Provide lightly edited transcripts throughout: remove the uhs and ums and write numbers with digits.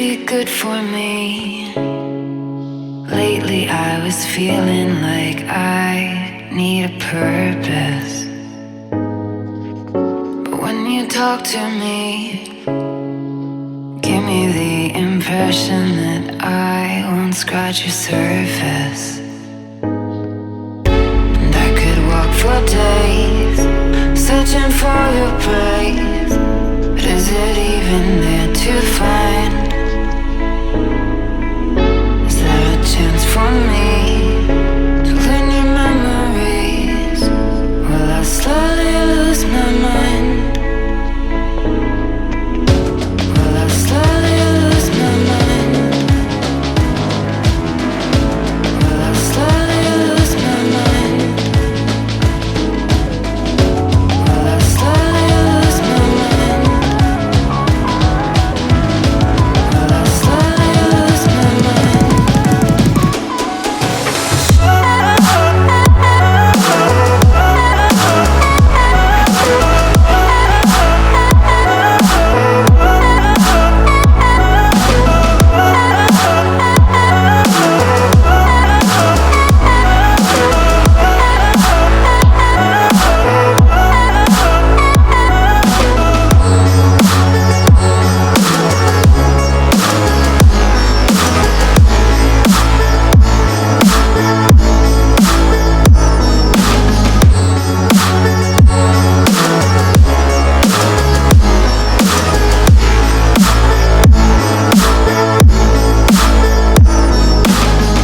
be good for me. Lately I was feeling like I need a purpose. But when you talk to me, give me the impression that I won't scratch your surface. And I could walk for days, searching for your praise. But is it even there to find? Is there a chance for me to learn your memories? Will I slowly lose my mind? Will I slowly lose my mind? Will I slowly lose my mind? Will I slowly lose my mind? Will I slowly lose my mind?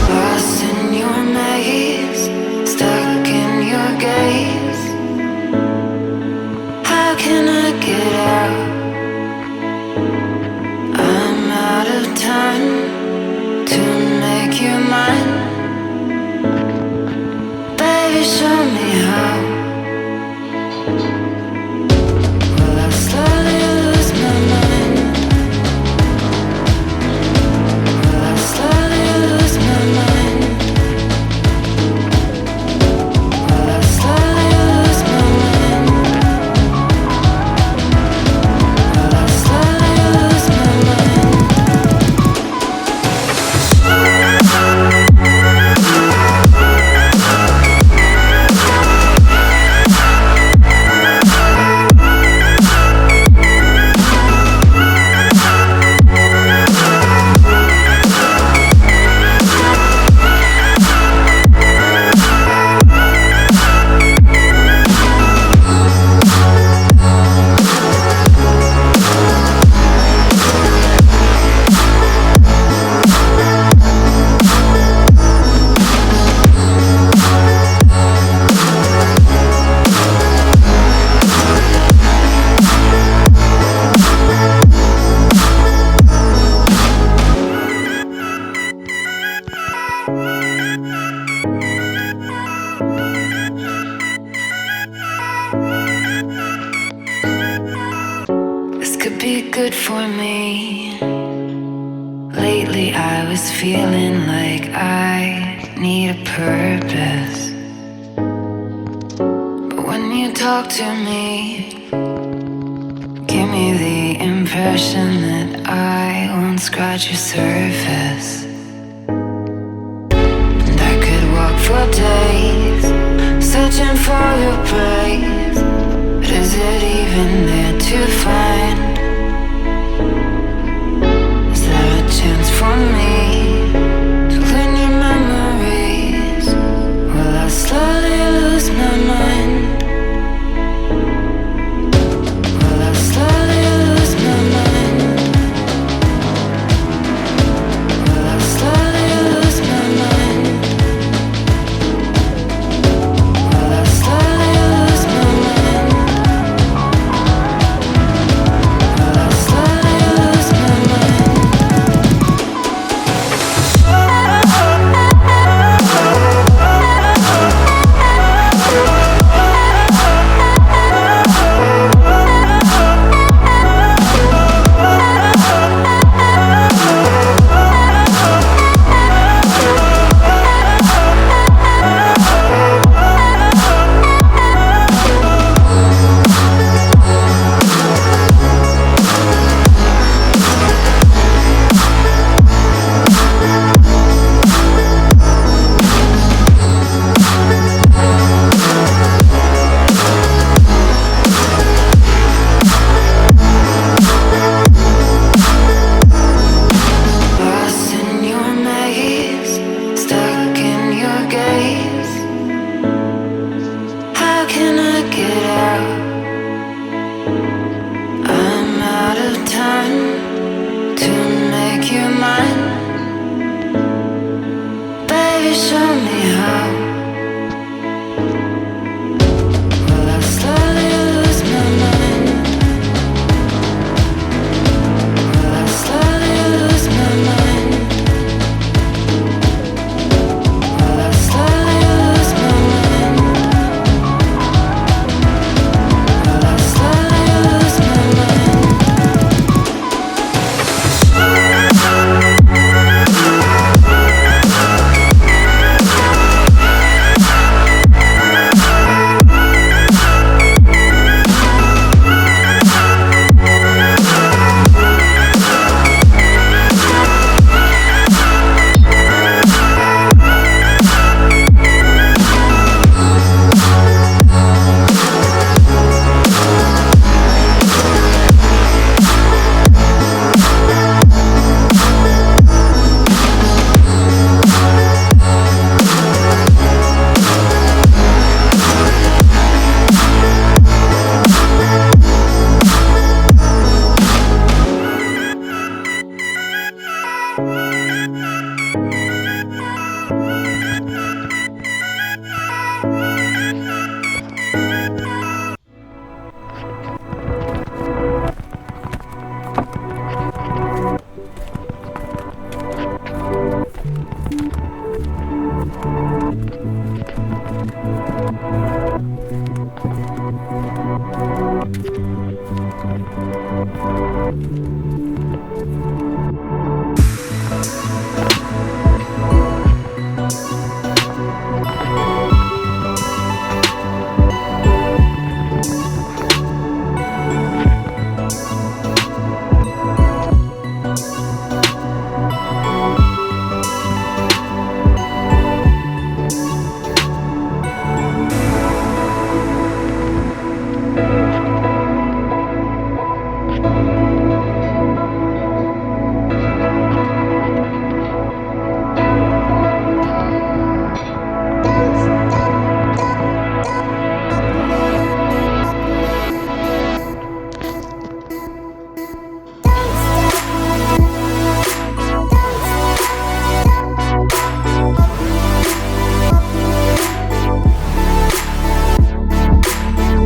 Lost in your maze, stuck in your gaze. How can I get out? I'm out of time to make you mine. Baby, show me how. Will I slowly lose my mind? Will I slowly lose my mind? Will I slowly lose my mind? Will I slowly lose my mind? This could be good for me. Lately I was feeling like I need a purpose. But when you talk to me, give me the impression that I won't scratch your surface. And I could walk for days, searching for your praise. But is it even there to find? Is there a chance for me to learn your memories? Will I slowly lose my mind? Will I slowly lose my mind? Will I slowly lose my mind? Will I slowly lose my mind? done to make you mine? Baby, show me how. Will I slowly lose my mind? Will I slowly lose my mind? Will I slowly lose my mind? Will I slowly lose my mind?